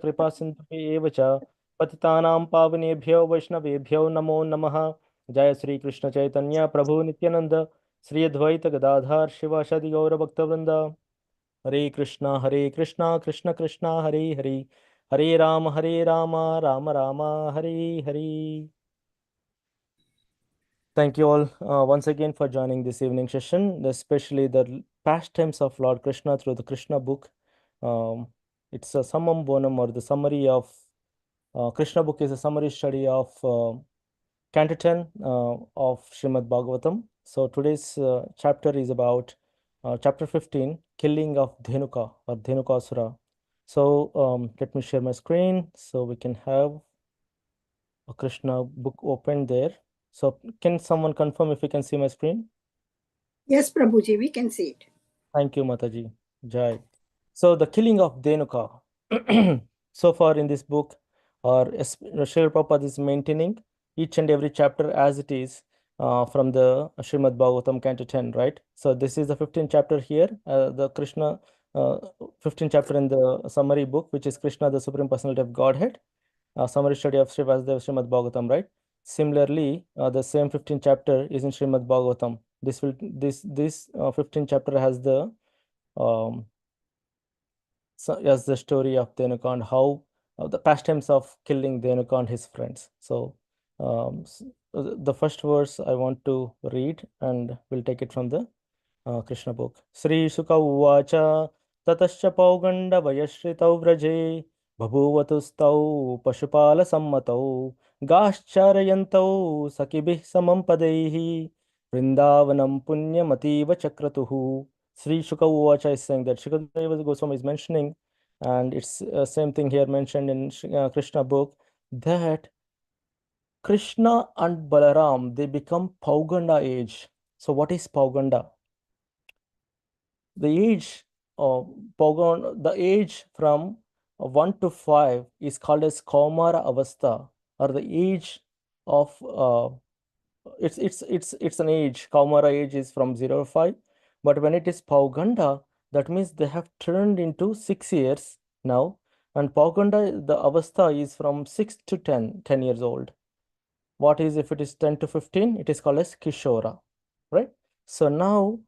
कृपा सिंधुभ्येव च पतितानां पावनेभ्यो वैष्णवेभ्यो नमो नमः। जय श्री कृष्ण चैतन्य प्रभु नित्यानंद श्री अद्वैत गदाधर शिवासादि गौर भक्तवृंद। हरे कृष्णा कृष्ण कृष्णा हरे हरे, हरे Ram Ram Ram Hare Hare. Thank you all once again for joining this evening session, especially the pastimes of Lord Krishna through the Krishna book. It's a summum bonum, or the summary of Krishna book is a summary study of Canto 10 of Srimad Bhagavatam. So today's chapter is about chapter 15, Killing of Dhenuka or Dhenukasura. So let me share my screen so we can have a Krishna book open there. So can someone confirm if you can see my screen? Yes, Prabhuji, we can see it. Thank you, Mataji. Jai. So the killing of Dhenuka. So far in this book, or Srila Prabhupada is maintaining each and every chapter as it is from the Srimad Bhagavatam Canto 10, right? So this is the 15th chapter here, the Krishna, uh, 15th chapter in the summary book, which is Krishna, the Supreme Personality of Godhead, summary study of Sri Vasudeva Srimad Bhagavatam, right? Similarly, the same 15th chapter is in Srimad Bhagavatam. This 15th chapter has the um, as the story of Dhenuka and how the pastimes of killing Dhenuka and his friends. So the first verse I want to read, and we'll take it from the Krishna book. Sri Sukha Uvacha Tatascha Pauganda Vayashritau Vraje Bhabhuvatustau Pashupala Sammatau Gascharayantau Sakibih Samam Padaihi Vrindavanam Punyamativa Chakratuhu. Sri Shuka Uvacha is saying that Shukadeva Goswami is mentioning, and it's same thing here mentioned in Krishna book, that Krishna and Balaram, they become Pauganda age. So what is Pauganda? The age of the age from 1 to 5 is called as Kaumara Avastha, or the age of it's an age. Kaumara age is from 0 to 5, but when it is Pauganda, that means they have turned into 6 years now, and Pauganda, the Avastha is from 6 to 10 years old. What is if it is 10 to 15? It is called as Kishora, right? So now,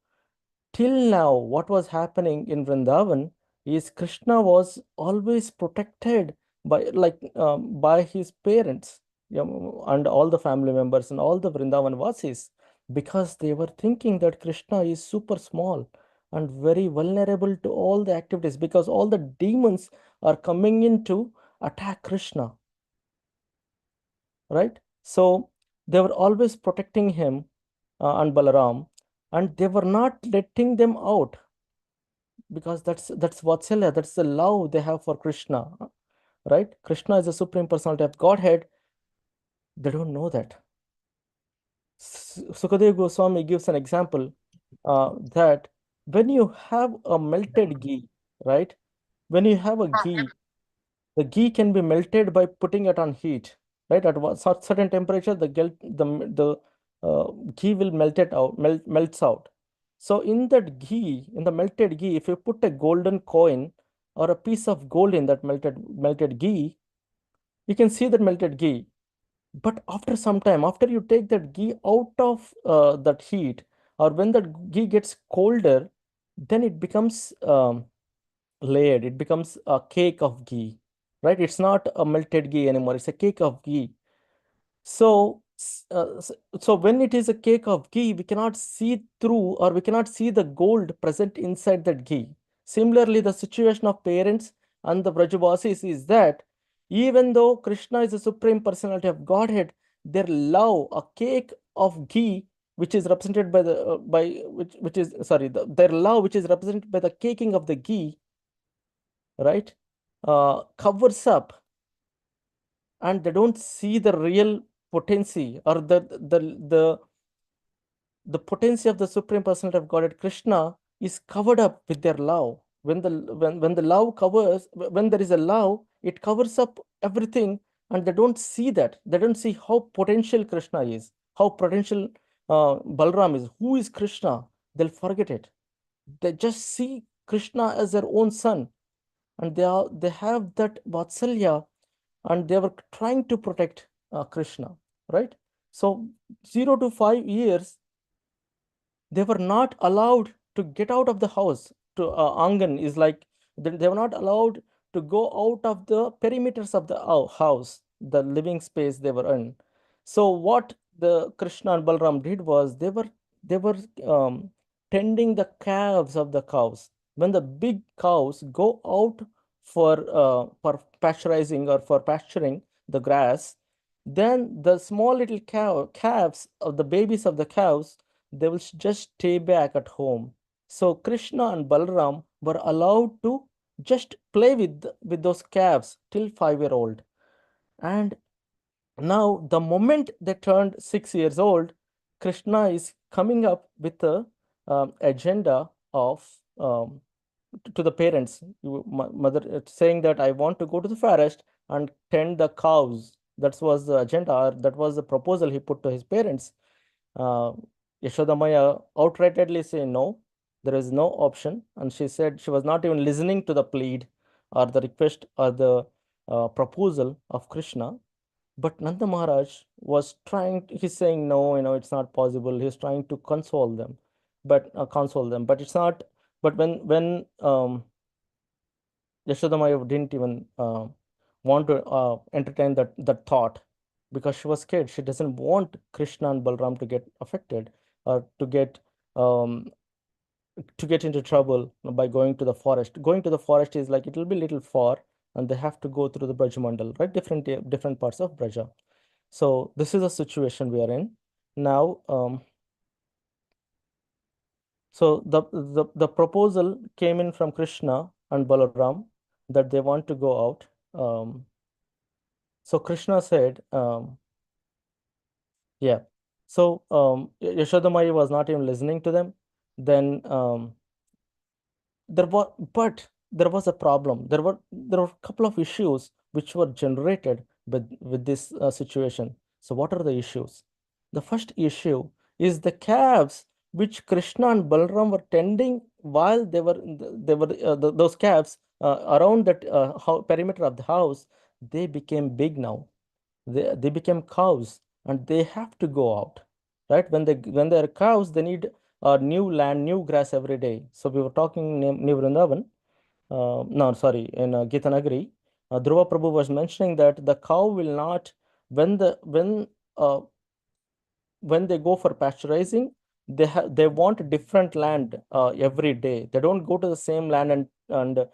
till now, what was happening in Vrindavan is Krishna was always protected by his parents, and all the family members and all the Vrindavan Vasis, because they were thinking that Krishna is super small and very vulnerable to all the activities, because all the demons are coming in to attack Krishna, right? So they were always protecting him and Balaram, and they were not letting them out, because that's Vatsalya, that's the love they have for Krishna, right? Krishna is the Supreme Personality of Godhead. They don't know that. Sukadeva Goswami gives an example that when you have a melted ghee, right? When you have a ghee, the ghee can be melted by putting it on heat, right? At one certain temperature, ghee will melts out. So in that ghee, in the melted ghee, if you put a golden coin or a piece of gold in that melted ghee, you can see that melted ghee. But after some time, after you take that ghee out of that heat, or when that ghee gets colder, then it becomes layered. It becomes a cake of ghee, right? It's not a melted ghee anymore. It's a cake of ghee. So, so when it is a cake of ghee, we cannot see through, or we cannot see the gold present inside that ghee. Similarly, the situation of parents and the Vrajavasis is that even though Krishna is the Supreme Personality of Godhead, their love, a cake of ghee, which is represented by which is sorry, their love, which is represented by the caking of the ghee, right, covers up, and they don't see the real potency, or the potency of the Supreme Personality of Godhead Krishna is covered up with their love. When the love covers, when there is a love, it covers up everything, and they don't see that. They don't see how potential Krishna is, how potential Balram is, who is Krishna. They'll forget it. They just see Krishna as their own son. and they have that vatsalya, and they were trying to protect Krishna, right? So 0 to 5 years, they were not allowed to get out of the house. To Angan is like they were not allowed to go out of the perimeters of the house, the living space they were in. So what the Krishna and Balram did was they were tending the calves of the cows. When the big cows go out for pasteurizing or for pasturing the grass, then the small little calves of the babies of the cows, they will just stay back at home. So Krishna and Balram were allowed to just play with those calves till 5 year old. And now the moment they turned 6 years old, Krishna is coming up with a agenda of to the parents, mother, saying that I want to go to the forest and tend the cows. That was the agenda, or that was the proposal he put to his parents. uh, Yashoda Maya outrightly say no, there is no option, and she said she was not even listening to the plead or the request or the proposal of Krishna. But Nanda Maharaj was trying, he's saying no, it's not possible. He's trying to console them, but it's not. But when Yashoda Maya didn't even want to entertain that thought, because she was scared. She doesn't want Krishna and Balram to get affected, or um, to get into trouble by going to the forest. Going to the forest is like, it will be little far, and they have to go through the Brajamandal, right? Different parts of Braja. So this is a situation we are in now. So the proposal came in from Krishna and Balaram that they want to go out. Um, so Krishna said, yeah. So Yashoda Mai was not even listening to them. Then there was a problem. There were a couple of issues which were generated with this situation. So what are the issues? The first issue is the calves which Krishna and Balram were tending while those calves around that perimeter of the house. They became big now. They became cows, and they have to go out, right? When they are cows, they need new land, new grass every day. So we were talking near Vrindavan. No, sorry, in Gita Nagari, Dhruva Prabhu was mentioning that the cow will not, when the uh, when they go for pasteurizing, they want different land every day. They don't go to the same land and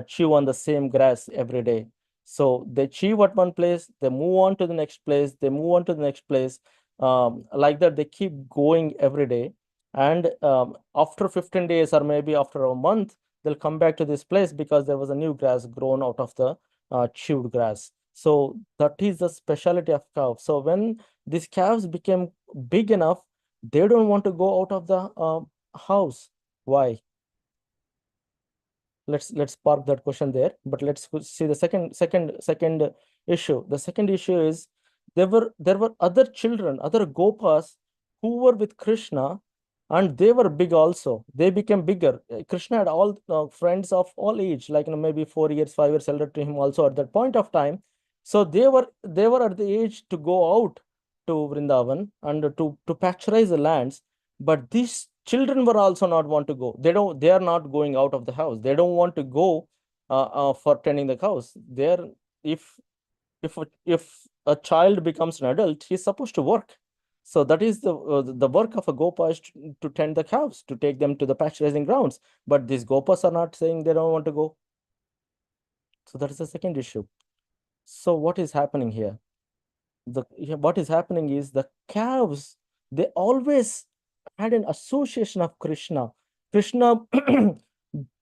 chew on the same grass every day. So they chew at one place, they move on to the next place, they move on to the next place. Like that, they keep going every day. And after 15 days, or maybe after a month, they'll come back to this place because there was a new grass grown out of the chewed grass. So that is the specialty of cow. So when these calves became big enough, they don't want to go out of the house. Why? Let's park that question there. But let's see the second issue. The second issue is there were other children, other gopas, who were with Krishna, and they were big also. They became bigger. Krishna had all friends of all age, like maybe 4 years, 5 years elder to him also at that point of time. So they were at the age to go out to Vrindavan and to pasteurize the lands. But these children were also not want to go. They are not going out of the house. They don't want to go for tending the cows. They're if if a child becomes an adult, he's supposed to work. So that is the work of a gopa, is to tend the cows, to take them to the pasteurizing grounds. But these gopas are not saying they don't want to go. So that is the second issue. So what is happening here? What is happening is the calves, they always had an association of Krishna. Krishna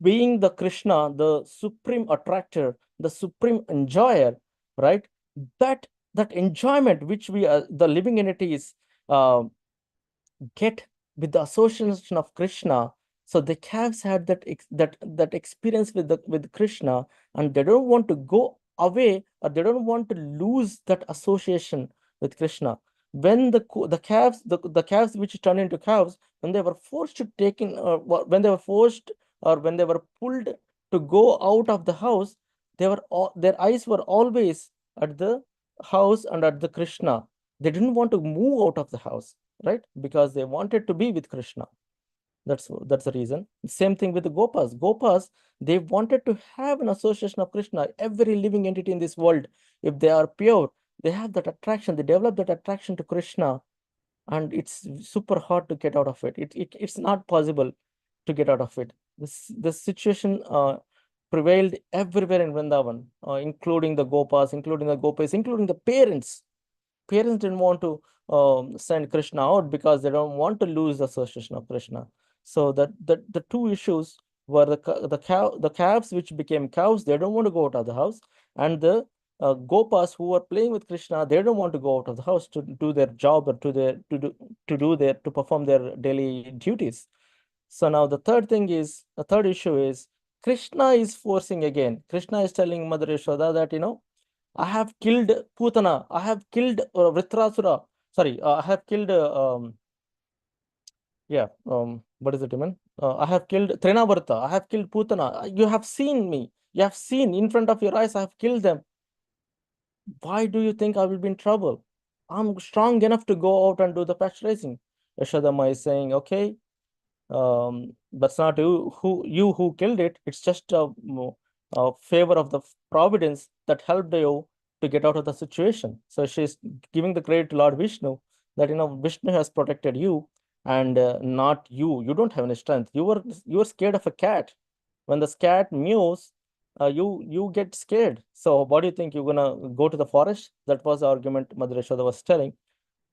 being the Krishna, the supreme attractor, the supreme enjoyer, right? That that enjoyment which the living entities uh, get with the association of Krishna. So the calves had that experience with Krishna, and they don't want to go away, or they don't want to lose that association with Krishna. When the calves which turn into cows, when they were forced to take in, when they were forced, or when they were pulled to go out of the house, their eyes were always at the house and at the Krishna. They didn't want to move out of the house, right? Because they wanted to be with Krishna. That's the reason. Same thing with the Gopas. Gopas, they wanted to have an association of Krishna. Every living entity in this world, if they are pure, they have that attraction. They develop that attraction to Krishna, and it's super hard to get out of it. It's not possible to get out of it. This situation prevailed everywhere in Vrindavan, including the Gopas, including the Gopis, including the parents. Parents didn't want to send Krishna out because they don't want to lose the association of Krishna. So the two issues were the calves which became cows. They don't want to go out of the house, and the Gopas who were playing with Krishna. They don't want to go out of the house to do their job or to perform their daily duties. So now the third issue is Krishna is forcing again. Krishna is telling Mother Yashoda that, I have killed Putana. I have killed Vritrasura. Sorry, I have killed, what is it even? I have killed Trinavarta. I have killed Putana. You have seen me. You have seen in front of your eyes, I have killed them. Why do you think I will be in trouble? I'm strong enough to go out and do the pasteurizing. Yashodama is saying, okay, that's not you who killed it. It's just a favor of the providence that helped you to get out of the situation. So she's giving the credit to Lord Vishnu that, Vishnu has protected you, and not you. You don't have any strength. You were scared of a cat. When the cat mews, you get scared. So what do you think? You're gonna go to the forest? That was the argument Mother Yashoda was telling.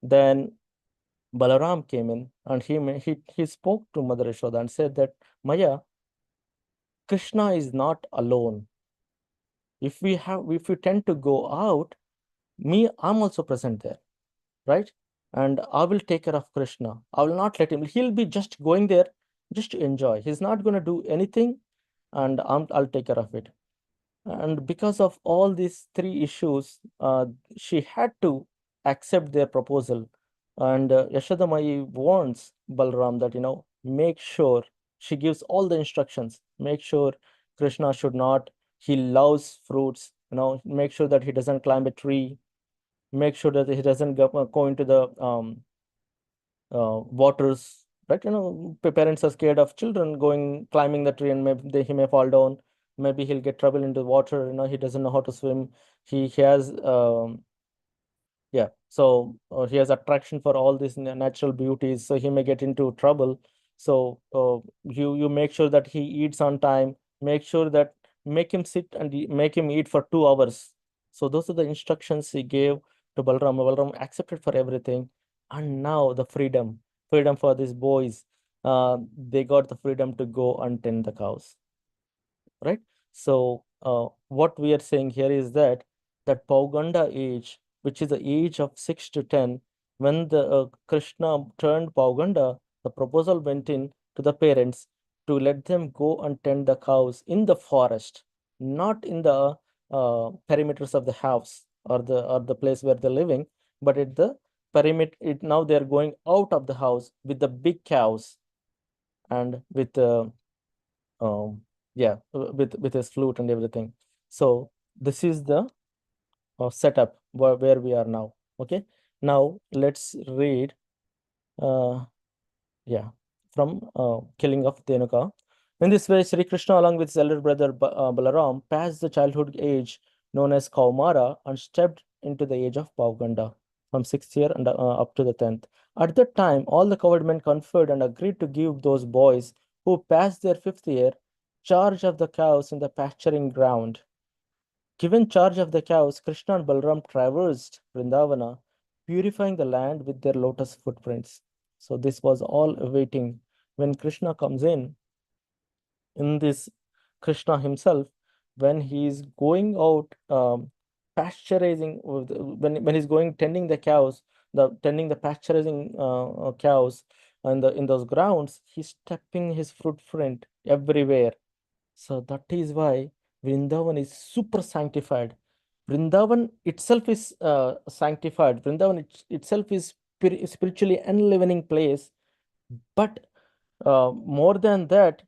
Then Balaram came in, and he spoke to Mother Yashoda and said that, Maya, Krishna is not alone. If we tend to go out, I'm also present there, right? And I will take care of Krishna. I will not let him. He'll be just going there just to enjoy. He's not going to do anything, and I'll take care of it. And because of all these three issues, she had to accept their proposal. And Yashodamai warns Balram that, make sure, she gives all the instructions. Make sure Krishna should not, he loves fruits, make sure that he doesn't climb a tree, make sure that he doesn't go into the waters, right? Parents are scared of children climbing the tree, and maybe he may fall down. Maybe he'll get trouble into water. He doesn't know how to swim. He has yeah, so he has attraction for all these natural beauties, so he may get into trouble. So you make sure that he eats on time. Make sure that make him sit and make him eat for 2 hours. So those are the instructions he gave to Balram. Balram accepted for everything, and now the freedom for these boys. They got the freedom to go and tend the cows, right? So what we are saying here is that Pauganda age, which is the age of 6 to 10, when the Krishna turned Pauganda, the proposal went in to the parents to let them go and tend the cows in the forest, not in the perimeters of the house or the place where they're living, but at the perimeter. Now they're going out of the house with the big cows and with um with his flute and everything. So this is the setup where we are now. Okay, now let's read uh yeah from Killing of Dhenuka. In this way, Sri Krishna, along with his elder brother Balaram, passed the childhood age known as Kaumara and stepped into the age of Pauganda from 6th year and up to the 10th. At that time, all the cowherd men conferred and agreed to give those boys who passed their 5th year charge of the cows in the pasturing ground. Given charge of the cows, Krishna and Balram traversed Vrindavana, purifying the land with their lotus footprints. So this was all awaiting when Krishna comes in this Krishna himself, when he's going out pasteurizing, when he's going tending the cows, tending the pasteurizing cows, and in those grounds, he's stepping his footprint everywhere. So that is why Vrindavan is super sanctified. Vrindavan itself is sanctified. Vrindavan itself is spiritually enlivening place, but More than that,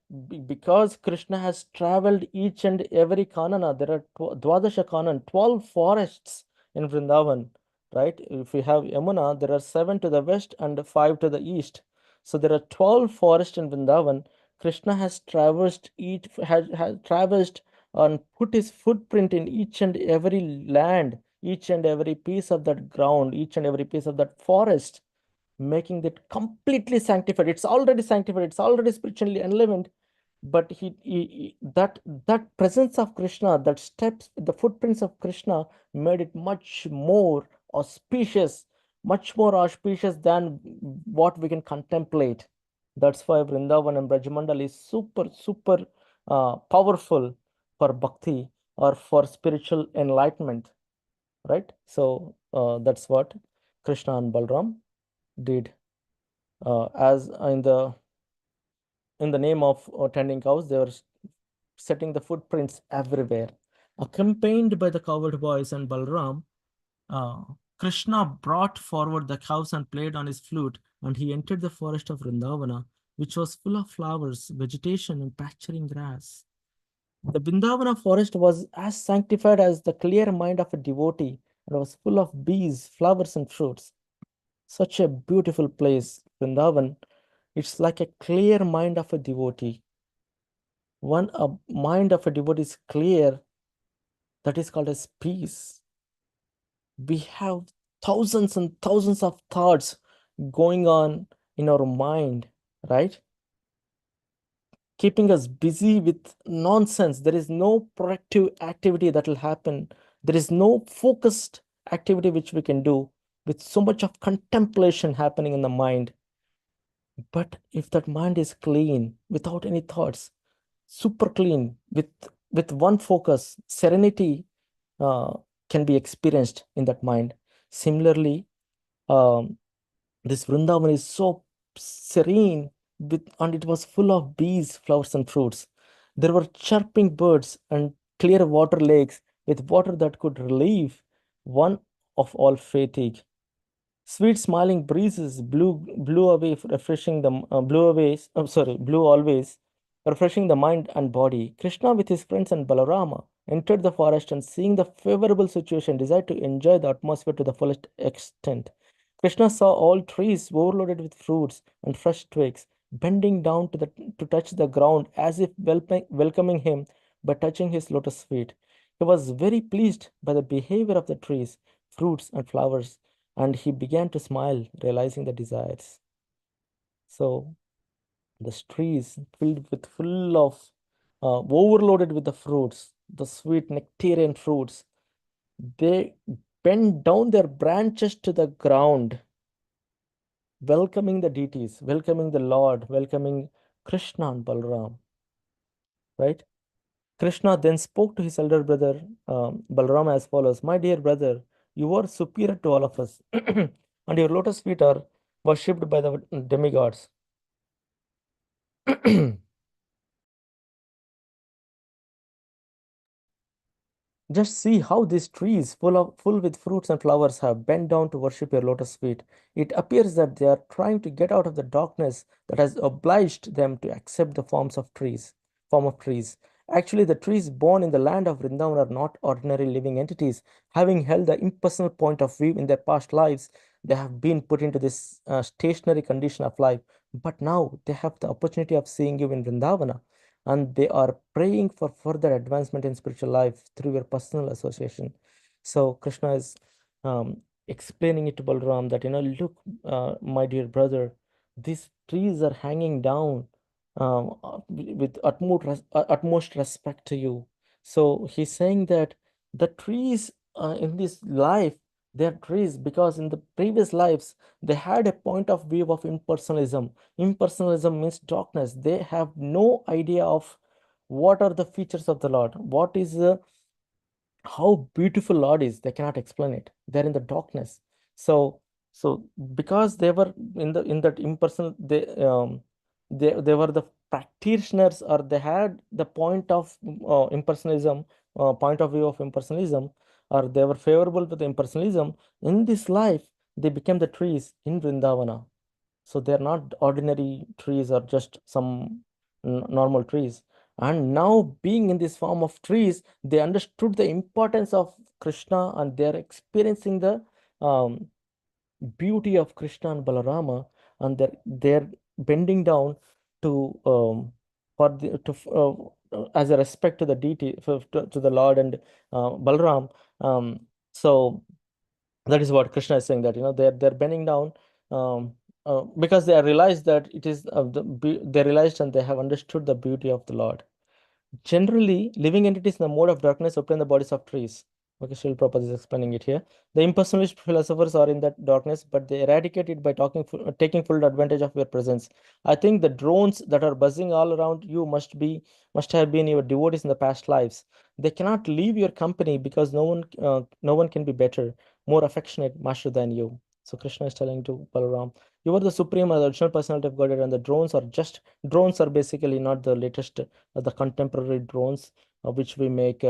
because Krishna has traveled each and every kanana, there are Dwadasha kanan, 12 forests in Vrindavan, right? If we have Yamuna, there are 7 to the west and 5 to the east. So there are 12 forests in Vrindavan. Krishna has traversed has traversed and put his footprint in each and every land, each and every piece of that ground, each and every piece of that forest, making it completely sanctified. It's already sanctified, it's already spiritually enlivened, but that presence of Krishna, that steps, the footprints of Krishna made it much more auspicious, much more auspicious than what we can contemplate. That's why Vrindavan and Brajamandal is super powerful for bhakti or for spiritual enlightenment, right? So that's what Krishna and Balram did. As in the name of tending cows, they were setting the footprints everywhere. Accompanied by the cowherd boys and Balram, uh, Krishna brought forward the cows and played on his flute, and he entered the forest of Vrindavana, which was full of flowers, vegetation, and pasturing grass. The Vrindavana forest was as sanctified as the clear mind of a devotee, and was full of bees, flowers, and fruits. Such a beautiful place, Vrindavan. It's like a clear mind of a devotee. When a mind of a devotee is clear, that is called as peace. We have thousands and thousands of thoughts going on in our mind, right? Keeping us busy with nonsense. There is no productive activity that will happen. There is no focused activity which we can do with so much of contemplation happening in the mind. But if that mind is clean, without any thoughts, super clean, with one focus, serenity uh, can be experienced in that mind. Similarly, um, this Vrindavan is so serene and it was full of bees, flowers, and fruits. There were chirping birds and clear water lakes with water that could relieve one of all fatigue. Sweet smiling breezes blew away, refreshing the blew away. Blew always, refreshing the mind and body. Krishna, with his friends and Balarama, entered the forest and, seeing the favorable situation, desired to enjoy the atmosphere to the fullest extent. Krishna saw all trees overloaded with fruits and fresh twigs, bending down to touch the ground as if welcoming him by touching his lotus feet. He was very pleased by the behavior of the trees, fruits, and flowers, and he began to smile, realizing the desires. So the trees full of overloaded with the fruits, the sweet nectarian fruits, they bent down their branches to the ground, welcoming the deities, welcoming the Lord, welcoming Krishna and Balram, right? Krishna then spoke to his elder brother Balram as follows: My dear brother, you are superior to all of us, and your lotus feet are worshipped by the demigods. Just see how these trees, full with fruits and flowers, have bent down to worship your lotus feet. It appears that they are trying to get out of the darkness that has obliged them to accept the form of trees. Actually, the trees born in the land of Vrindavan are not ordinary living entities. Having held the impersonal point of view in their past lives, they have been put into this stationary condition of life. But now they have the opportunity of seeing you in Vrindavana, and they are praying for further advancement in spiritual life through your personal association. So Krishna is explaining it to Balram that, look, my dear brother, these trees are hanging down with utmost respect to you. So he's saying that the trees in this life, they're trees because in the previous lives they had a point of view of impersonalism. Impersonalism means darkness. They have no idea of what are the features of the Lord, what is how beautiful Lord is. They cannot explain it. They're in the darkness. So because they were in that impersonal, they were the practitioners, or they had the point of impersonalism, point of view of impersonalism, or they were favorable to the impersonalism. In this life, they became the trees in Vrindavana. So they're not ordinary trees or just some normal trees. And now, being in this form of trees, they understood the importance of Krishna, and they're experiencing the um, beauty of Krishna and Balarama, and they're bending down to for the to as a respect to the deity, to the Lord and Balaram. So that is what Krishna is saying, that they're bending down, because they realized that it is they realized and they have understood the beauty of the Lord. Generally, living entities in the mode of darkness obtain the bodies of trees. Okay, Srila Prabhupada is explaining it here. The impersonalist philosophers are in that darkness, but they eradicate it by taking full advantage of your presence. I think the drones that are buzzing all around you must have been your devotees in the past lives. They cannot leave your company because no one can be better, more affectionate master than you. So Krishna is telling to Balaram, you are the supreme and the original personality of Godhead, and the drones are basically not the latest, the contemporary drones which we make. These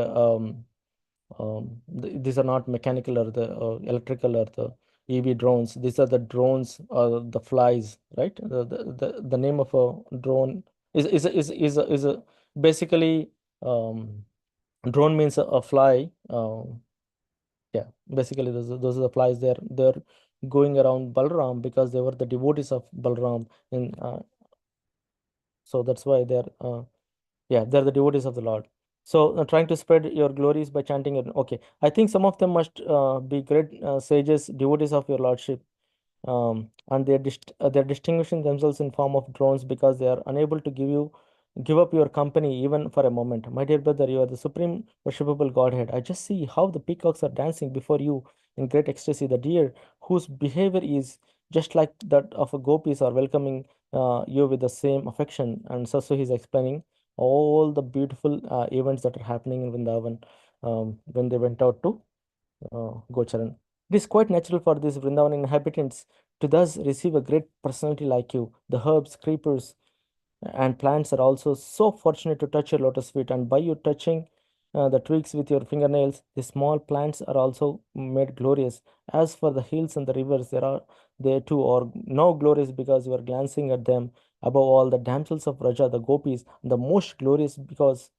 are not mechanical or the electrical or the EV drones. These are the drones or the flies, right? The name of a drone is a basically, um, drone means a fly. Yeah, basically those are the flies. They're going around Balram because they were the devotees of Balram, and so that's why they're the devotees of the Lord. So trying to spread your glories by chanting it. Okay, I think some of them must be great sages, devotees of your Lordship, and they're distinguishing themselves in form of drones because they are unable to give up your company even for a moment. My dear brother, you are the supreme worshipable Godhead. I just see how the peacocks are dancing before you in great ecstasy. The deer, whose behavior is just like that of a gopis, are welcoming you with the same affection. And so he's explaining all the beautiful events that are happening in Vrindavan when they went out to Gocharan. It is quite natural for these Vrindavan inhabitants to thus receive a great personality like you. The herbs, creepers, and plants are also so fortunate to touch your lotus feet, and by you touching the twigs with your fingernails, the small plants are also made glorious. As for the hills and the rivers, they too are now glorious because you are glancing at them. Above all, the damsels of Raja, the gopis, are the most glorious because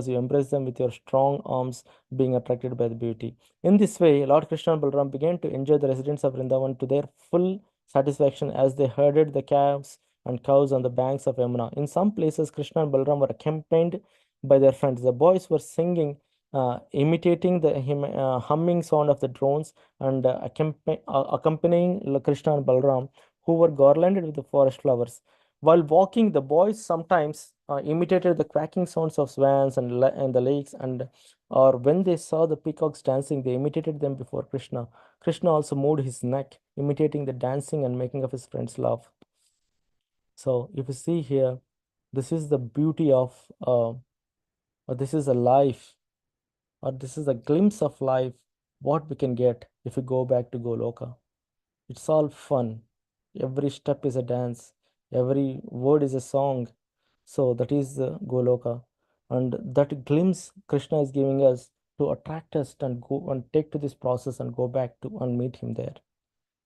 you embrace them with your strong arms, being attracted by the beauty. In this way, Lord Krishna and Balaram began to enjoy the residents of Vrindavan to their full satisfaction as they herded the calves and cows on the banks of Yamuna. In some places, Krishna and Balaram were accompanied by their friends. The boys were singing, imitating the humming sound of the drones, and accompanying Krishna and Balaram, who were garlanded with the forest flowers. While walking, the boys sometimes imitated the quacking sounds of swans and the lakes, and or when they saw the peacocks dancing, they imitated them before Krishna. Krishna also moved his neck, imitating the dancing and making of his friends laugh. So, if you see here, this is the beauty of, or this is a life, or this is a glimpse of life, what we can get if we go back to Goloka. It's all fun. Every step is a dance, every word is a song. So that is the Goloka. And that glimpse Krishna is giving us to attract us and go and take to this process and go back to and meet him there.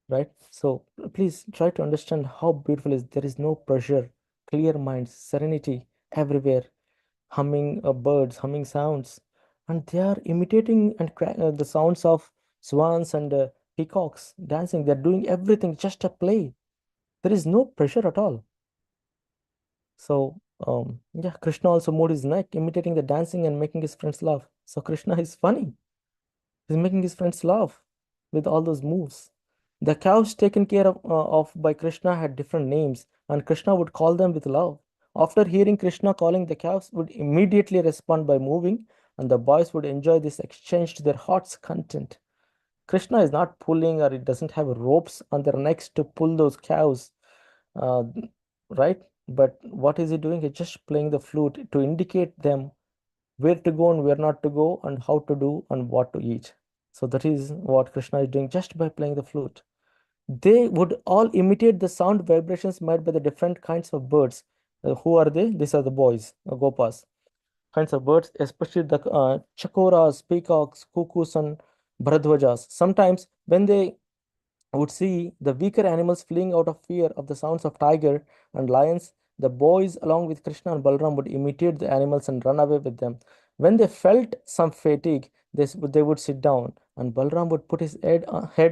Right? So please try to understand how beautiful is. There is no pressure, clear minds, serenity everywhere, humming birds, humming sounds. And they are imitating the sounds of swans and peacocks dancing. They're doing everything just a play. There is no pressure at all. So, yeah, Krishna also moved his neck, imitating the dancing and making his friends laugh. So, Krishna is funny. He's making his friends laugh with all those moves. The cows taken care of by Krishna had different names, and Krishna would call them with love. After hearing Krishna calling, the cows would immediately respond by moving, and the boys would enjoy this exchange to their heart's content. Krishna is not pulling, or it doesn't have ropes on their necks to pull those cows, uh, right? But what is he doing? He's just playing the flute to indicate them where to go and where not to go, and how to do and what to eat. So that is what Krishna is doing just by playing the flute. They would all imitate the sound vibrations made by the different kinds of birds. Who are they? These are the boys, Gopas. Kinds of birds, especially the chakoras, peacocks, cuckoos, and bharadwajas. Sometimes when they would see the weaker animals fleeing out of fear of the sounds of tiger and lions. The boys, along with Krishna and Balram, would imitate the animals and run away with them. When they felt some fatigue, they would sit down, and Balram would put his head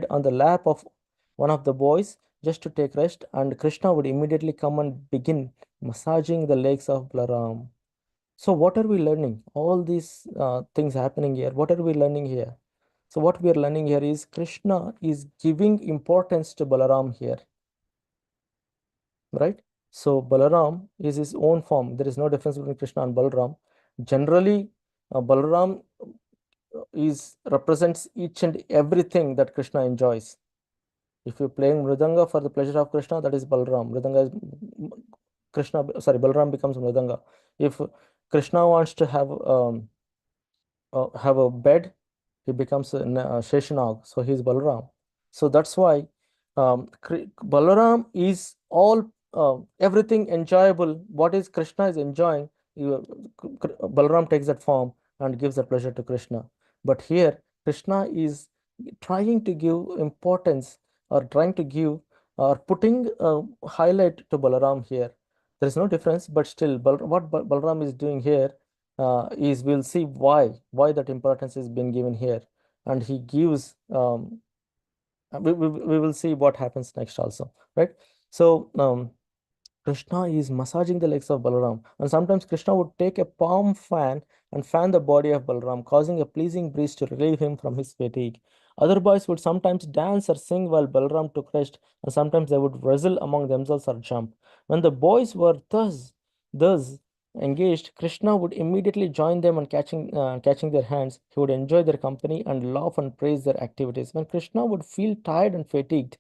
on the lap of one of the boys just to take rest, and Krishna would immediately come and begin massaging the legs of Balaram. So, what are we learning? All these things happening here. What are we learning here? So what we are learning here is Krishna is giving importance to Balaram here, right? So Balaram is his own form. There is no difference between Krishna and Balaram. Generally, Balaram is represents each and everything that Krishna enjoys. If you're playing Mridanga for the pleasure of Krishna, that is Balaram. Mridanga is Krishna, sorry, Balaram becomes Mridanga. If Krishna wants to have a bed, he becomes a Sheshanag, so he's Balaram. So that's why Balaram is all everything enjoyable. What is Krishna is enjoying, Balaram takes that form and gives that pleasure to Krishna. But here, Krishna is trying to give importance or trying to give or putting a highlight to Balaram here. There is no difference, but still, what Balaram is doing here is we'll see why that importance is being given here, and he gives we will see what happens next also, right? So Krishna is massaging the legs of Balaram, and sometimes Krishna would take a palm fan and fan the body of Balaram, causing a pleasing breeze to relieve him from his fatigue. Other boys would sometimes dance or sing while Balaram took rest, and sometimes they would wrestle among themselves or jump. When the boys were thus engaged, Krishna would immediately join them and catching their hands. He would enjoy their company and laugh and praise their activities. When Krishna would feel tired and fatigued,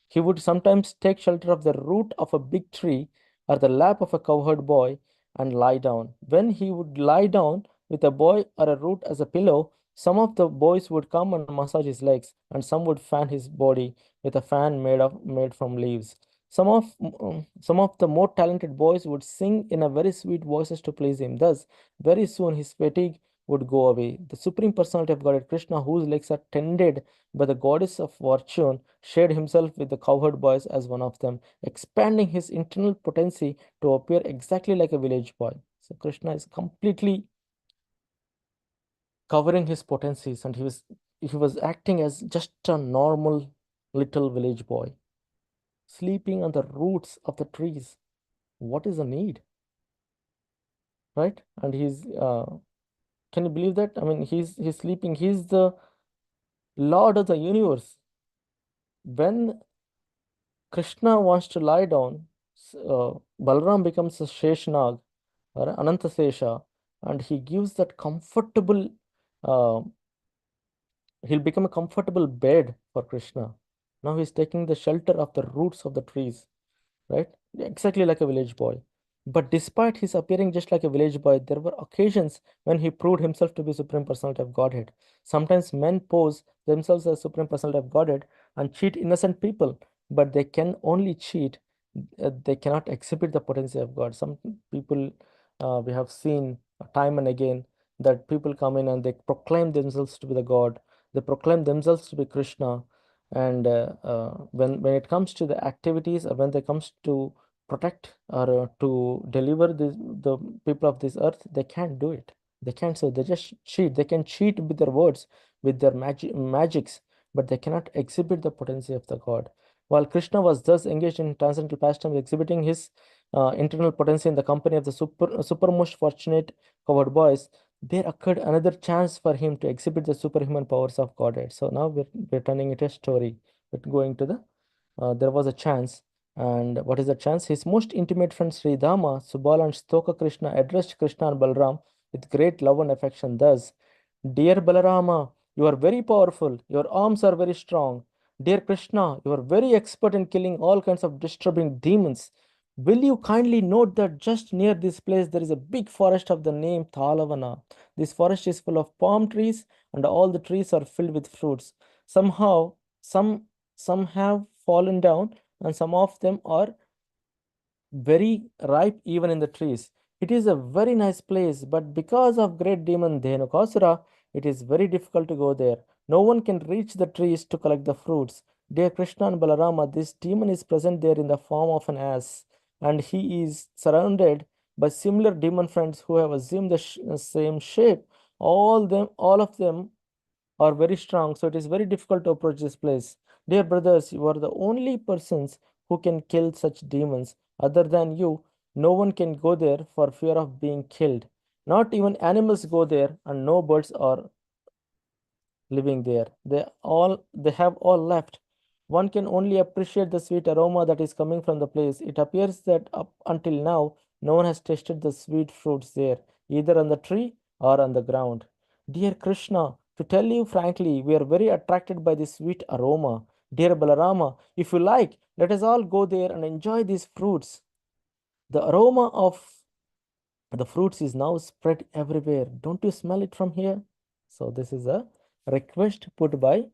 he would sometimes take shelter of the root of a big tree or the lap of a cowherd boy and lie down. When he would lie down with a boy or a root as a pillow, some of the boys would come and massage his legs, and some would fan his body with a fan made from leaves. Some of the more talented boys would sing in a very sweet voices to please him. Thus, very soon his fatigue would go away. The Supreme Personality of Godhead Krishna, whose legs are tended by the goddess of fortune, shared himself with the cowherd boys as one of them, expanding his internal potency to appear exactly like a village boy. So Krishna is completely covering his potencies, and he was acting as just a normal little village boy, sleeping on the roots of the trees. What is the need, right? And he's can you believe that? I mean, he's sleeping. He's the Lord of the universe. When Krishna wants to lie down, Balaram becomes a Sheshnag or Anantasesha, and he gives that comfortable, uh, he'll become a comfortable bed for Krishna. Now he's taking the shelter of the roots of the trees, right? Exactly like a village boy. But despite his appearing just like a village boy, there were occasions when he proved himself to be Supreme Personality of Godhead. Sometimes men pose themselves as Supreme Personality of Godhead and cheat innocent people, but they can only cheat. They cannot exhibit the potency of God. Some people we have seen time and again that people come in and they proclaim themselves to be the God. They proclaim themselves to be Krishna, and when it comes to the activities or when it comes to protect or to deliver the people of this earth, they can't do it. They can't. So they just cheat. They can cheat with their words, with their magics, but they cannot exhibit the potency of the God. While Krishna was thus engaged in transcendental pastimes, exhibiting his internal potency in the company of the supermost fortunate covered boys, there occurred another chance for him to exhibit the superhuman powers of Godhead. So now we're turning it a story. We're going to the there was a chance. And what is the chance? His most intimate friend Sri Dama, Subala, and Stoka Krishna addressed Krishna and Balram with great love and affection. Thus, Dear Balarama, you are very powerful. Your arms are very strong. Dear Krishna, you are very expert in killing all kinds of disturbing demons. Will you kindly note that just near this place there is a big forest of the name Thalavana. This forest is full of palm trees, and all the trees are filled with fruits. Somehow, some have fallen down, and some of them are very ripe even in the trees. It is a very nice place, but because of great demon Dhenukasura, it is very difficult to go there. No one can reach the trees to collect the fruits. Dear Krishna and Balarama, this demon is present there in the form of an ass, and he is surrounded by similar demon friends who have assumed the same shape. All of them are very strong, so it is very difficult to approach this place. Dear brothers, you are the only persons who can kill such demons. Other than you, no one can go there for fear of being killed. Not even animals go there, and no birds are living there. They have all left. One can only appreciate the sweet aroma that is coming from the place. It appears that up until now, no one has tasted the sweet fruits there, either on the tree or on the ground. Dear Krishna, to tell you frankly, we are very attracted by this sweet aroma. Dear Balarama, if you like, let us all go there and enjoy these fruits. The aroma of the fruits is now spread everywhere. Don't you smell it from here? So this is a request put by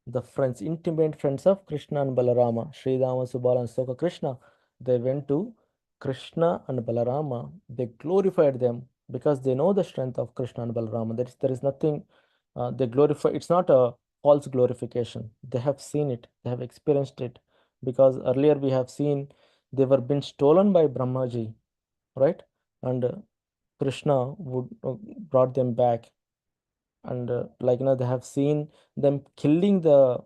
the friends, intimate friends of Krishna and Balarama, Sri Rama, Subala, and Soka Krishna. They went to Krishna and Balarama. They glorified them because they know the strength of Krishna and Balarama. There is nothing they glorify. It's not a false glorification. They have seen it. They have experienced it. Because earlier we have seen they were being stolen by Brahmaji, right? And Krishna would brought them back, and they have seen them killing the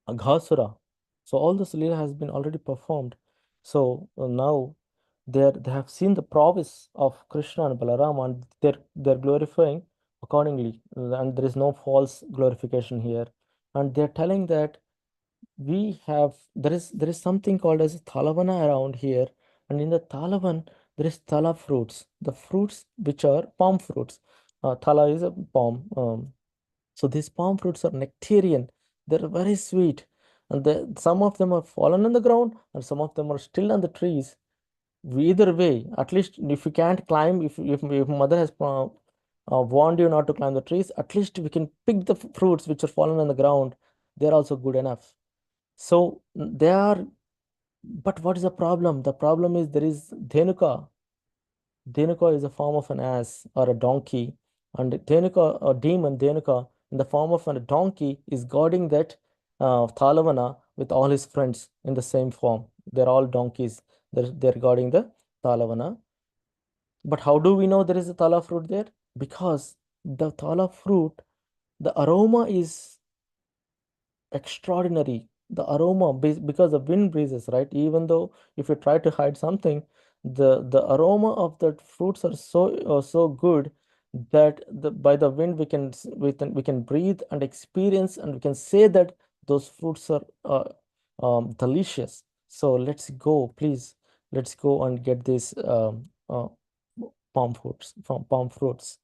Aghasura. So all this Leela has been already performed. So now they have seen the prowess of Krishna and Balarama, and they're glorifying accordingly, and there is no false glorification here. And they're telling that we have there is something called as Thalavana around here, and in the Thalavan there is thala fruits, the fruits which are palm fruits. Thala is a palm. So these palm fruits are nectarian. They're very sweet, and some of them have fallen on the ground, and some of them are still on the trees. Either way, at least if you can't climb, if mother has warned you not to climb the trees, at least we can pick the fruits which are fallen on the ground. They're also good enough. So they are, but what is the problem? The problem is there is Dhenuka. Dhenuka is a form of an ass or a donkey, and Dhenuka, a demon Dhenuka, in the form of a donkey, is guarding that Thalavana with all his friends in the same form. They're all donkeys. They're guarding the Thalavana. But how do we know there is a Thala fruit there? Because the Thala fruit, the aroma is extraordinary. The aroma, because the wind breezes, right? Even though if you try to hide something, the aroma of the fruits are so good that by the wind we can breathe and experience, and we can say that those fruits are delicious. So let's go, please. Let's go and get these palm fruits.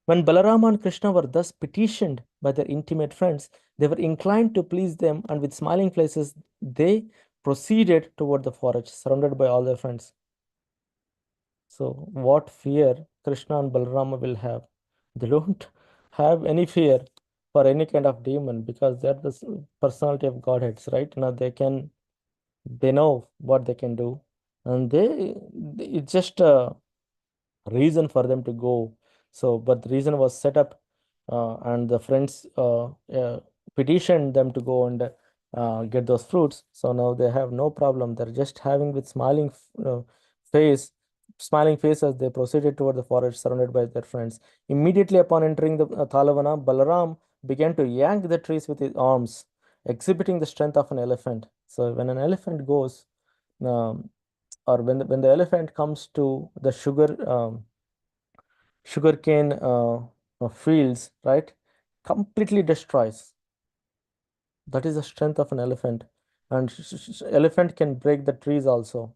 When Balarama and Krishna were thus petitioned by their intimate friends, they were inclined to please them, and with smiling faces, they proceeded toward the forest, surrounded by all their friends. So, what fear Krishna and Balarama will have? They don't have any fear for any kind of demon because they're the personality of Godheads, right? Now they know what they can do, and it's just reason for them to go. So, but the reason was set up, and the friends petitioned them to go and get those fruits. So now they have no problem. They're just having with face, smiling face as they proceeded toward the forest surrounded by their friends. Immediately upon entering the Thalavana, Balaram began to yank the trees with his arms, exhibiting the strength of an elephant. So when an elephant goes, um, or when the elephant comes to the sugarcane fields, right, completely destroys. That is the strength of an elephant, and elephant can break the trees also.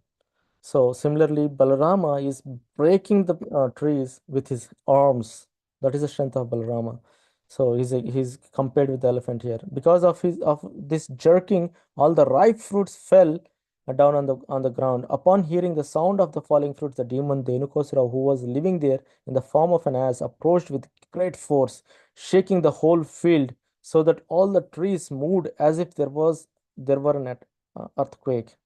So similarly, Balarama is breaking the trees with his arms. That is the strength of Balarama. So he's compared with the elephant here. Because of this jerking, all the ripe fruits fell down on the ground. Upon hearing the sound of the falling fruits, the demon Dhenukasura, who was living there in the form of an ass, approached with great force, shaking the whole field, so that all the trees moved as if there were an earthquake.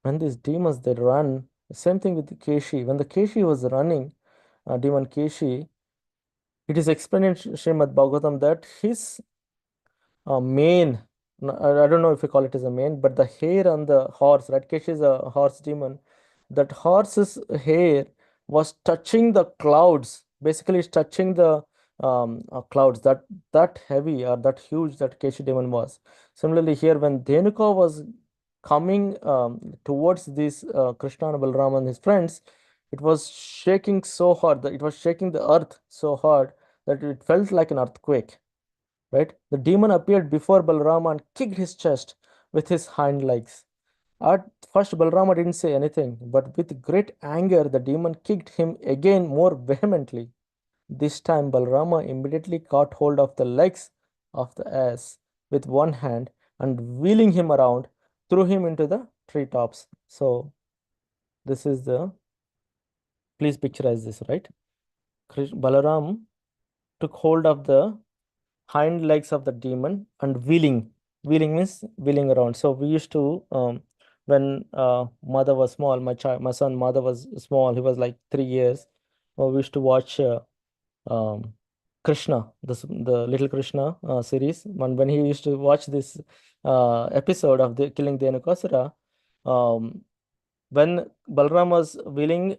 When these demons they run, same thing with the Keshi. When the Keshi was running, demon Keshi, it is explained in Srimad Bhagavatam that mane. I don't know if you call it as a mane, but the hair on the horse, right? Kesh is a horse demon. That horse's hair was touching the clouds. Basically, it's touching the clouds. That heavy or that huge that Keshi demon was. Similarly, here when Dhenuka was coming towards this Krishna and Balram and his friends, it was shaking so hard that it was shaking the earth so hard that it felt like an earthquake, right? The demon appeared before Balarama and kicked his chest with his hind legs. At first, Balarama didn't say anything, but with great anger, the demon kicked him again more vehemently. This time, Balarama immediately caught hold of the legs of the ass with one hand and wheeling him around, threw him into the treetops. So, this is the, please picturize this, right? Balaram took hold of the hind legs of the demon and wheeling means wheeling around. So we used to when mother was small, my son mother was small, he was like 3 years. We used to watch um, Krishna, the little Krishna series. When he used to watch this episode of the Killing Dhenukasura, um, when Balram was wheeling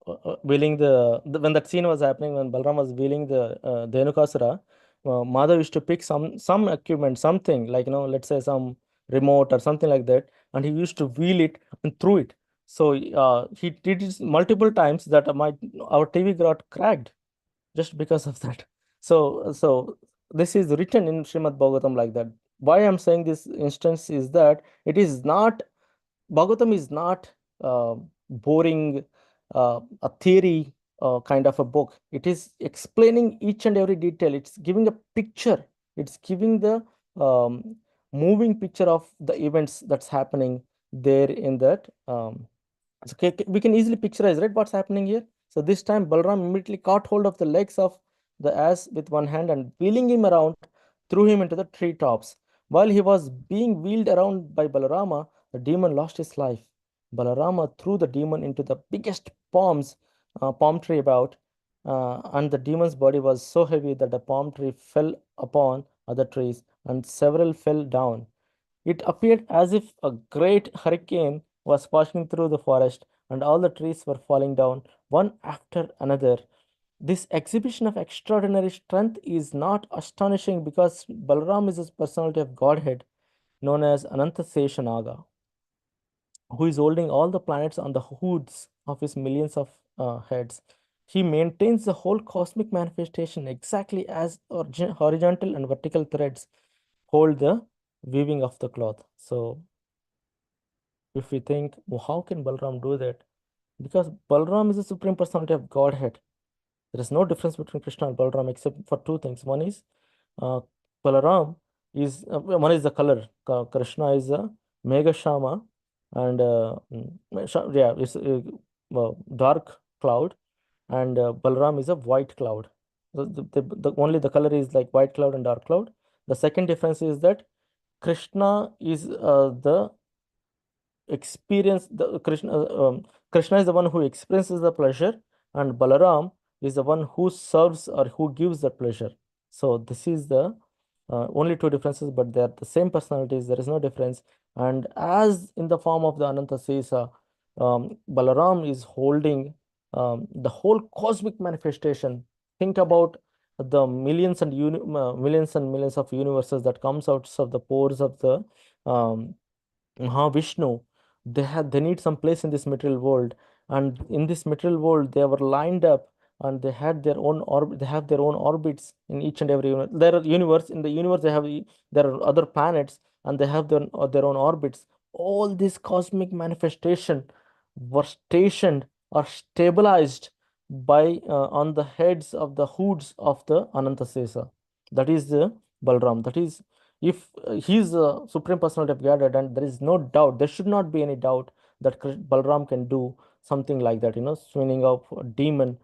when that scene was happening, when Balram was wheeling the Dhenukasura, Madhav used to pick some equipment, something like, let's say some remote or something like that, and he used to wheel it and throw it. So he did it multiple times that our TV got cracked just because of that. So this is written in Srimad Bhagavatam like that. Why I'm saying this instance is that it is not Bhagavatam is not boring, a theory kind of a book. It is explaining each and every detail. It's giving a picture. It's giving the um, moving picture of the events that's happening there in that. So we can easily picturize, right, what's happening here. So this time Balram immediately caught hold of the legs of the ass with one hand and wheeling him around, threw him into the treetops. While he was being wheeled around by Balarama, the demon lost his life. Balarama threw the demon into the biggest palm tree about, and the demon's body was so heavy that the palm tree fell upon other trees, and several fell down. It appeared as if a great hurricane was passing through the forest, and all the trees were falling down, one after another. This exhibition of extraordinary strength is not astonishing because Balaram is a personality of Godhead known as Ananta Naga, who is holding all the planets on the hoods of his millions of heads. He maintains the whole cosmic manifestation exactly as horizontal and vertical threads hold the weaving of the cloth. So, if we think, well, how can Balram do that? Because Balram is the supreme personality of Godhead. There is no difference between Krishna and Balram except for two things. One is uh, Balaram one is the color. Krishna is a Mega Shama, and yeah, it's dark cloud, and Balram is a white cloud. Only the color is like white cloud and dark cloud. The second difference is that Krishna is the Krishna is the one who experiences the pleasure, and Balaram is the one who serves or who gives the pleasure. So this is the only two differences, but they are the same personalities. There is no difference. And as in the form of the Ananta Sesa, Balaram is holding the whole cosmic manifestation. Think about the millions and millions of universes that comes out of the pores of the um, Mahavishnu. They need some place in this material world, and in this material world they were lined up, and they had their own orbit. They have their own orbits in each and every universe. There are universe in the universe. There are other planets, and they have their own orbits. All this cosmic manifestation were stationed or stabilized by on the heads of the hoods of the Anantasesa. That is the Balram. That is, if he is the supreme personality of Godhead, and there is no doubt, there should not be any doubt that Balram can do something like that, swinging of a demon,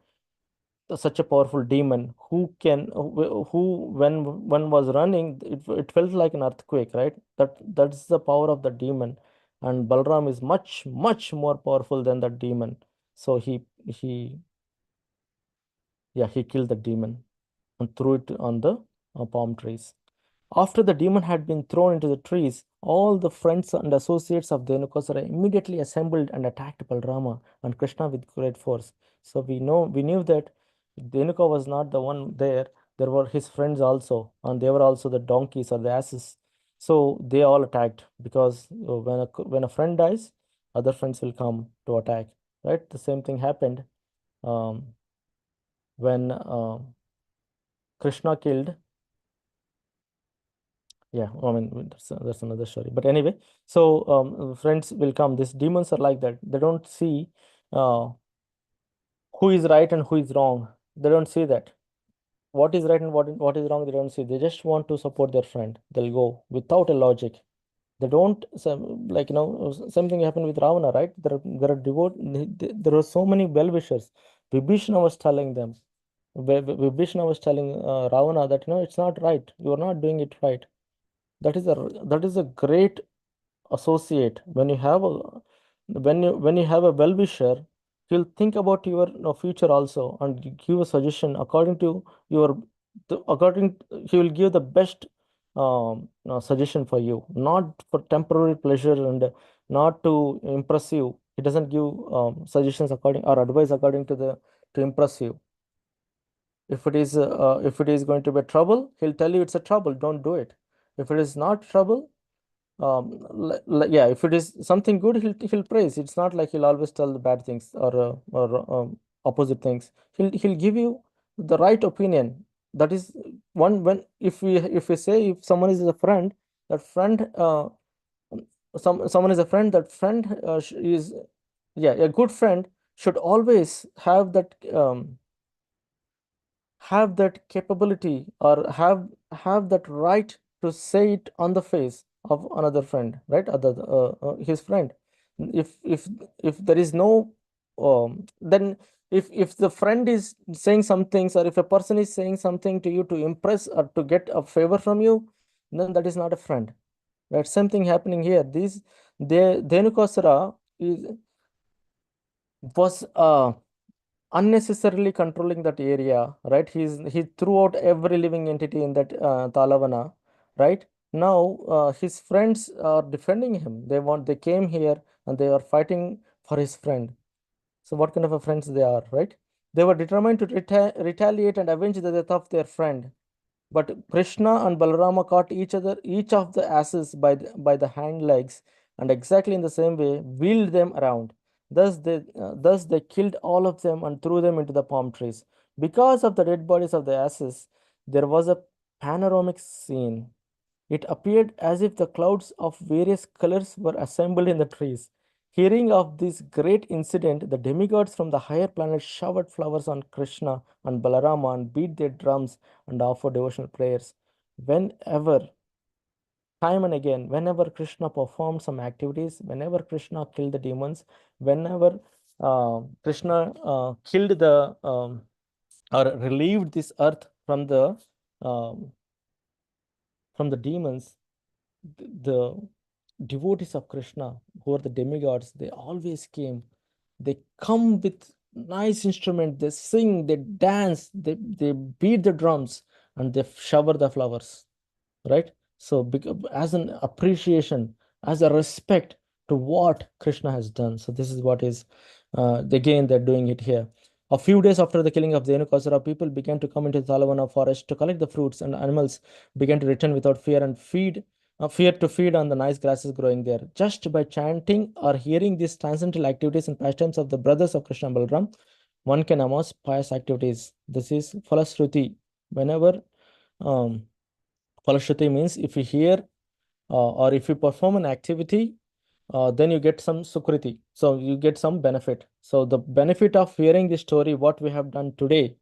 such a powerful demon who when one was running, it felt like an earthquake, right? That's the power of the demon, and Balram is much, much more powerful than that demon. So he yeah, he killed the demon and threw it on the palm trees. After the demon had been thrown into the trees, all the friends and associates of Dhenukasura immediately assembled and attacked Balrama and Krishna with great force. So we knew that Dhenuka was not the one there. There were his friends also, and they were also the donkeys or the asses. So they all attacked because when a friend dies, other friends will come to attack. Right? The same thing happened um, when Krishna killed. Yeah, I mean that's another story. But anyway, so friends will come. These demons are like that. They don't see uh, who is right and who is wrong. They don't see that. What is right and what is wrong, they don't see. They just want to support their friend. They'll go without a logic. They don't like something happened with Ravana, right? There are there are so many well-wishers. Vibhishana was telling them. Vibhishana was telling Ravana that it's not right. You are not doing it right. That is a great associate. When you have a well-wisher, he'll think about your future also and give a suggestion according to your according he will give the best suggestion for you, not for temporary pleasure and not to impress you. He doesn't give suggestions according or advice according to impress you. If it is going to be trouble, he'll tell you it's a trouble, don't do it. If it is not trouble, yeah, if it is something good, he'll praise. It's not like he'll always tell the bad things or opposite things. He'll give you the right opinion. That is one. When if we say if someone is a friend, that friend someone is a friend, that friend is, yeah, a good friend should always have that capability or have that right to say it on the face of another friend, right? His friend. If there is no then if the friend is saying some things, or if a person is saying something to you to impress or to get a favor from you, then that is not a friend, right? Same thing happening here. The Dhenukasura was unnecessarily controlling that area, right? He threw out every living entity in that Talavana, right? Now his friends are defending him. They came here and they are fighting for his friend. So what kind of a friends they are, right? They were determined to retaliate and avenge the death of their friend. But Krishna and Balarama caught each of the asses by the hind legs, and exactly in the same way wheeled them around. Thus they killed all of them and threw them into the palm trees. Because of the dead bodies of the asses, there was a panoramic scene. It appeared as if the clouds of various colors were assembled in the trees. Hearing of this great incident, the demigods from the higher planets showered flowers on Krishna and Balarama and beat their drums and offered devotional prayers. Whenever, time and again, whenever Krishna performed some activities, whenever Krishna killed the demons, whenever Krishna killed or relieved this earth um, from the demons, the devotees of Krishna, who are the demigods, they always came. They come with nice instrument, they sing, they dance, they beat the drums, and they shower the flowers, right? So as an appreciation, as a respect to what Krishna has done. So this is what is again they're doing it here. A few days after the killing of Dhenukasura, people began to come into the Talavana forest to collect the fruits, and animals began to return without fear to feed on the nice grasses growing there. Just by chanting or hearing these transcendental activities and pastimes of the brothers of Krishna and Balaram, one can amass pious activities. This is Falashruti. Whenever um, Falashruti means if you hear or if you perform an activity, then you get some sukriti. So you get some benefit. So the benefit of hearing the story, what we have done today,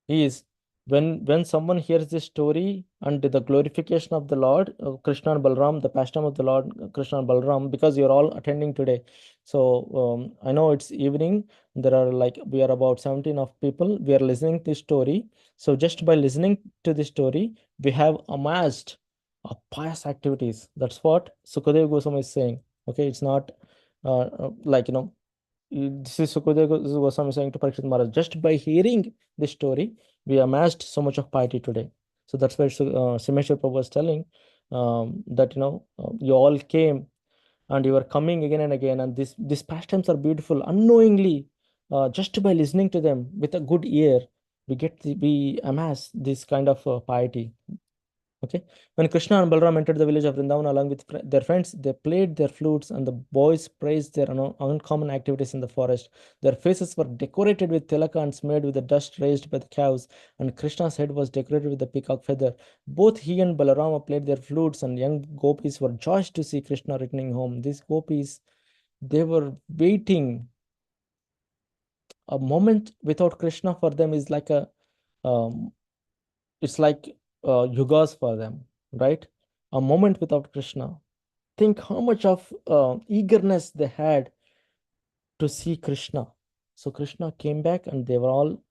is when someone hears this story and the glorification of the Lord, Krishna and Balram, the pastime of the Lord Krishna and Balram, because you're all attending today. So I know it's evening. There are like we are about 17 of people. We are listening to this story. So just by listening to this story, we have amassed pious activities. That's what Sukadev Goswami is saying. Okay, it's not like this is Sukadev Goswami saying to Parikshit Maharaj, just by hearing this story, we amassed so much of piety today. So that's why Simeshwar Prabhu was telling that you all came and you are coming again and again, and these pastimes are beautiful unknowingly. Just by listening to them with a good ear, we amass this kind of piety. Okay. When Krishna and Balram entered the village of Vrindavan along with their friends, they played their flutes and the boys praised their uncommon activities in the forest. Their faces were decorated with tilaka and smeared with the dust raised by the cows, and Krishna's head was decorated with the peacock feather. Both he and Balarama played their flutes, and young gopis were joyous to see Krishna returning home. These gopis, they were waiting. A moment without Krishna for them is like um, it's like yugas for them, right? A moment without Krishna. Think how much of eagerness they had to see Krishna. So Krishna came back and they were all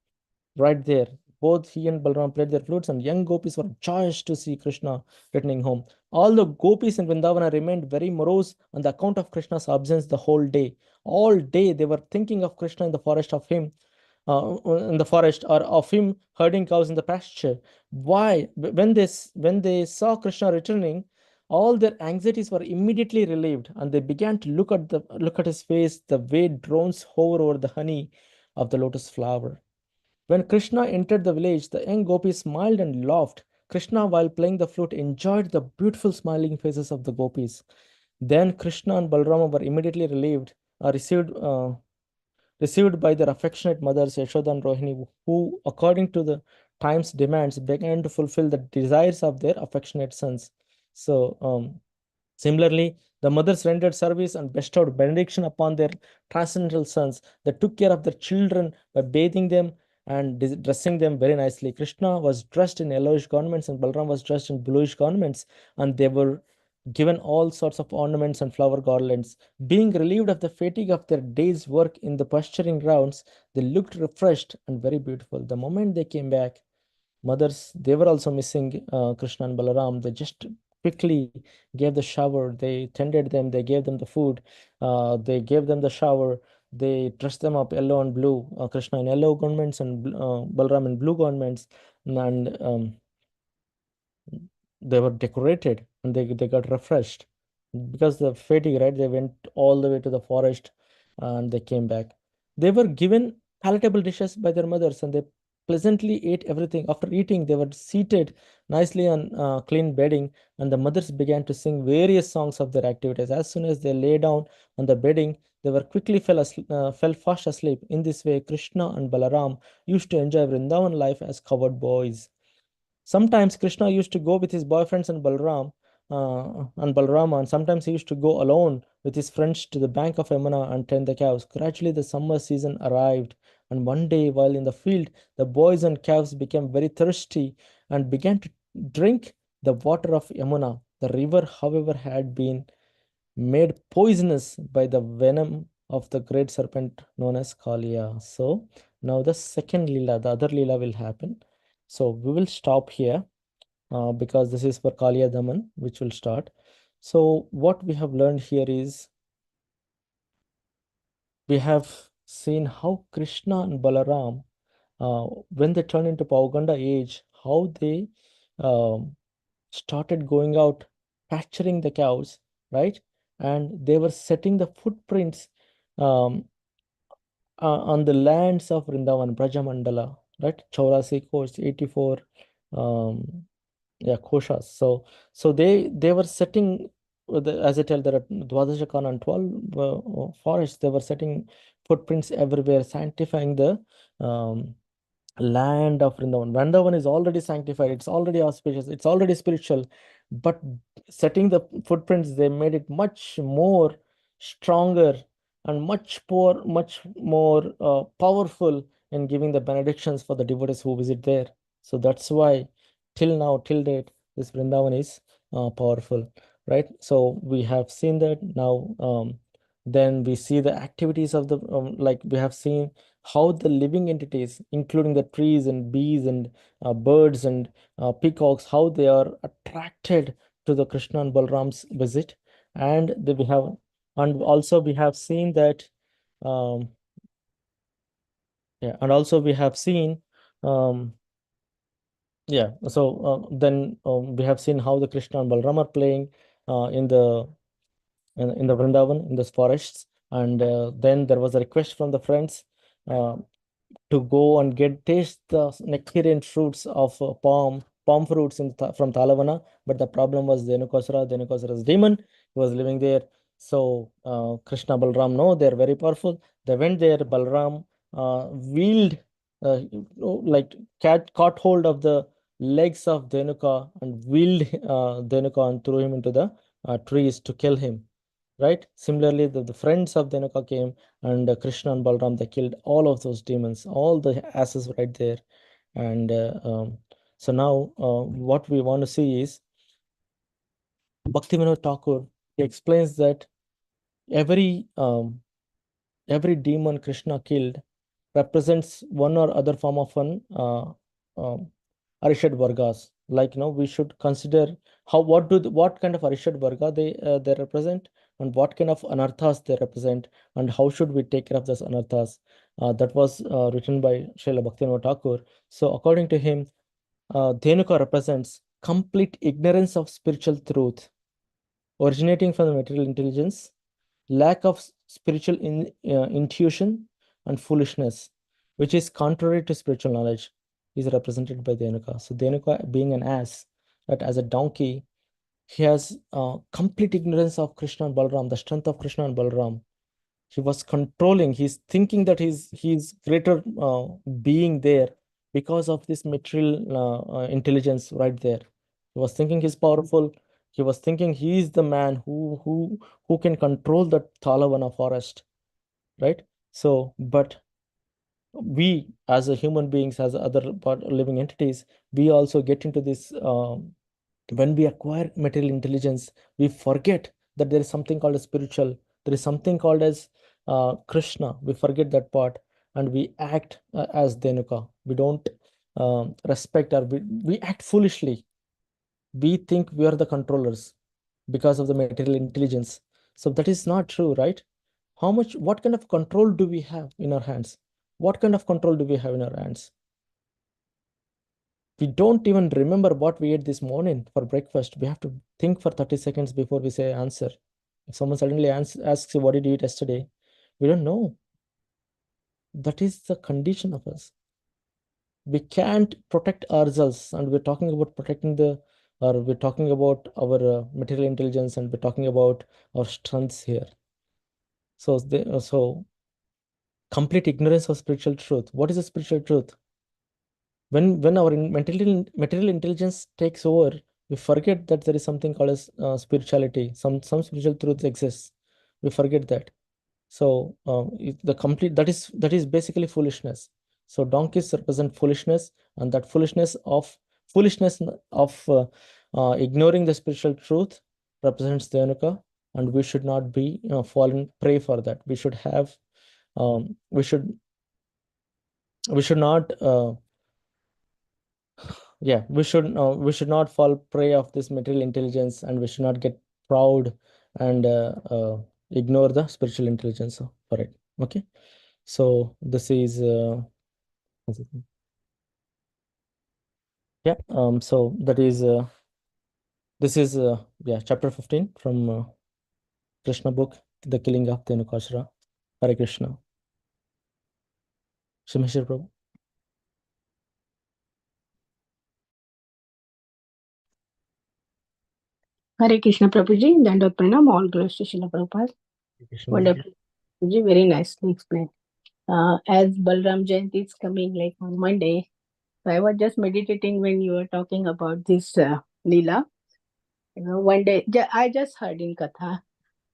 right there. Both he and Balram played their flutes, and young gopis were joyous to see Krishna returning home. All the gopis in Vrindavana remained very morose on the account of Krishna's absence the whole day. All day they were thinking of Krishna in the forest of him, in the forest, or of him herding cows in the pasture. Why? When they saw Krishna returning, all their anxieties were immediately relieved, and they began to look at his face the way drones hover over the honey of the lotus flower. When Krishna entered the village, the young gopis smiled and laughed. Krishna, while playing the flute, enjoyed the beautiful smiling faces of the gopis. Then Krishna and Balrama were immediately received by their affectionate mothers Yashoda and Rohini, who, according to the time's demands, began to fulfill the desires of their affectionate sons. So, similarly, the mothers rendered service and bestowed benediction upon their transcendental sons. They took care of their children by bathing them and dressing them very nicely. Krishna was dressed in yellowish garments and Balram was dressed in bluish garments, and they were given all sorts of ornaments and flower garlands. Being relieved of the fatigue of their day's work in the pasturing grounds, they looked refreshed and very beautiful. The moment they came back, mothers, they were also missing Krishna and Balaram. They just quickly gave the shower, they tended them, they gave them the food, they gave them the shower, they dressed them up yellow and blue, Krishna in yellow garments and Balaram in blue garments, and they were decorated and they got refreshed because the fatigue, right? They went all the way to the forest and they came back. They were given palatable dishes by their mothers and they pleasantly ate everything. After eating, they were seated nicely on clean bedding, and the mothers began to sing various songs of their activities. As soon as they lay down on the bedding, they were quickly fell fast asleep. In this way, Krishna and Balaram used to enjoy Vrindavan life as covered boys. Sometimes Krishna used to go with his boyfriends and Balrama, and sometimes he used to go alone with his friends to the bank of Yamuna and tend the cows. Gradually, the summer season arrived, and one day, while in the field, the boys and calves became very thirsty and began to drink the water of Yamuna. The river, however, had been made poisonous by the venom of the great serpent known as Kaliya. So now the second Leela, the other Leela will happen. So we will stop here because this is for Kaliya Daman, which will start. So what we have learned here is we have seen how Krishna and Balaram, when they turn into Pauganda age, how they um, started going out pasturing the cows, right? And they were setting the footprints um, on the lands of Vrindavan, Brajamandala, right? Chaurasi coast, 84, um, yeah, koshas. So they were setting, as I tell, there are Dwadashakan and 12 forests. They were setting footprints everywhere, sanctifying the um, land of Vrindavan. Vrindavan is already sanctified, it's already auspicious, it's already spiritual, but setting the footprints, they made it much more stronger and much more powerful in giving the benedictions for the devotees who visit there. So that's why till now, till date, this Vrindavan is powerful, right? So we have seen that now. Then we see the activities of the like we have seen how the living entities, including the trees and bees and birds and peacocks, how they are attracted to the Krishna and Balram's visit, and we have, and also we have seen that, um, yeah, and also we have seen um, Yeah, so then we have seen how the Krishna and Balram are playing in the Vrindavan, in those forests, and then there was a request from the friends uh, to go and get taste the nectarian fruits of palm fruits from Talavana. But the problem was Dhenukasura's demon. He was living there. So Krishna, Balram, no, they're very powerful. They went there. Balram wheeled, like caught hold of the legs of Dhenuka and wheeled Dhenuka and threw him into the trees to kill him. Right? Similarly, the friends of Dhenuka came, and Krishna and Balram, they killed all of those demons, all the asses right there. And so now what we want to see is Bhaktivinoda Thakur. He explains that every every demon Krishna killed represents one or other form of an Arishad Vargas. Like, we should consider what kind of Arishad Varga they represent, and what kind of anarthas they represent, and how should we take care of those anarthas. That was written by Srila Bhaktivinoda Thakur. So according to him, Dhenuka represents complete ignorance of spiritual truth originating from the material intelligence, lack of spiritual intuition, and foolishness, which is contrary to spiritual knowledge, is represented by Dhenuka. So Dhenuka, being an ass, that as a donkey, he has complete ignorance of Krishna and Balram, the strength of Krishna and Balram. He was controlling. He's thinking that he's greater being there because of this material intelligence right there. He was thinking he's powerful. He was thinking he is the man who can control the Talavana forest, right? So, but we as a human beings, as other living entities, we also get into this. When we acquire material intelligence, we forget that there is something called as spiritual. There is something called as Krishna. We forget that part, and we act as Dhenuka. We don't respect, or we act foolishly. We think we are the controllers because of the material intelligence. So that is not true, right? What kind of control do we have in our hands? What kind of control do we have in our hands? We don't even remember what we ate this morning for breakfast. We have to think for 30 seconds before we say answer. If someone suddenly asks you, what did you eat yesterday? We don't know. That is the condition of us. We can't protect ourselves, and we're talking about we're talking about our material intelligence, and we're talking about our strengths here. So complete ignorance of spiritual truth. What is the spiritual truth? When our material intelligence takes over, we forget that there is something called as spirituality. Some spiritual truth exists. We forget that. So the complete that is basically foolishness. So donkeys represent foolishness, and that foolishness of ignoring the spiritual truth represents Dhenuka, and we should not be fallen prey for that. We should have we should not yeah, we should not fall prey of this material intelligence, and we should not get proud and ignore the spiritual intelligence for it. Okay, so this is what's it? Yeah, so that is this is yeah, chapter 15 from Krishna book, The Killing of Dhenukasura. Hare Krishna. Shimashir Prabhu. Hare Krishna Prabhuji, Dandot Pranam, all glories to Srila Prabhupada. Hare Krishna. Wonderful. Prabhuji, very nicely explained. As Balram Jayanti is coming like on Monday, so I was just meditating when you were talking about this Leela. One day, I just heard in Katha.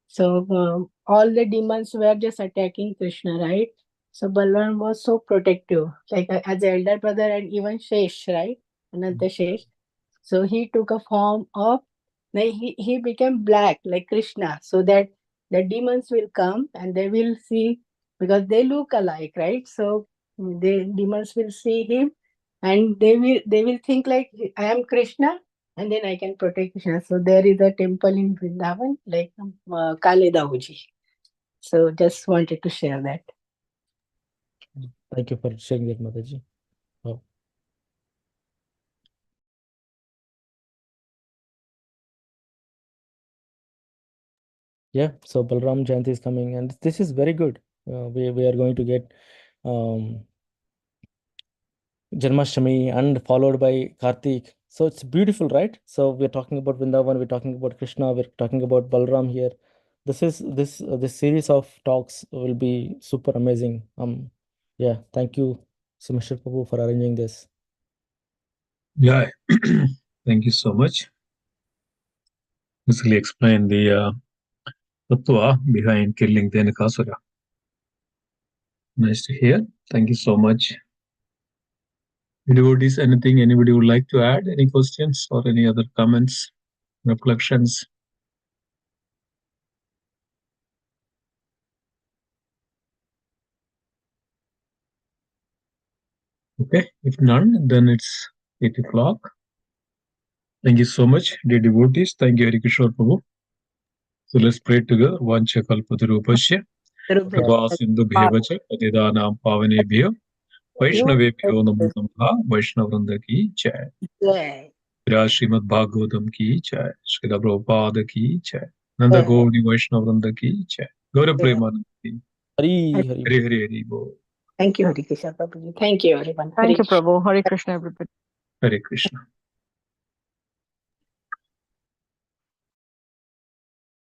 So all the demons were just attacking Krishna, right? So Balram was so protective, like as an elder brother, and even Shesh, right? Ananta Shesh. So he took a form of, like he became black like Krishna, so that the demons will come and they will see, because they look alike, right? So the demons will see him, and they will think like, I am Krishna, and then I can protect Krishna. So there is a temple in Vrindavan, like Kale Dahuji. So just wanted to share that. Thank you for sharing that, Mataji. Oh. Yeah, so Balram Jayanti is coming, and this is very good. We are going to get um, Janmashtami and followed by Kartik. So it's beautiful, right? So we're talking about Vrindavan, we're talking about Krishna, we're talking about Balram here. This series of talks will be super amazing. Yeah, thank you, so Mr. Prabhu, for arranging this. Yeah, thank you so much. Basically, explain the tattva behind killing Dhenukasura. Nice to hear. Thank you so much. Devotees, anything anybody would like to add? Any questions or any other comments, reflections? Okay, if none, then it's 8 o'clock. Thank you so much, dear devotees. Thank you, Hari Kishore Prabhu. So let's pray together. Vancha kalpatarupasya, Yeah. kripa sindhu bhevacha, patidanam pavanebhyo, Vaishnavebhyo namo namaha, Vaishnavrinda ki jai. Yeah. Shri Srimad Bhagavatam ki jai. Srila Prabhupada ki jai. Nanda Gauri Vaishnavrinda ki jai. Gaura Premanand ki. Hari Hari. Hare Hare Hare Bol. Thank you, Hari Krishna Prabhuji. Thank you, everyone. Thank you, Prabhu. Hare Krishna, everybody. Hare Krishna.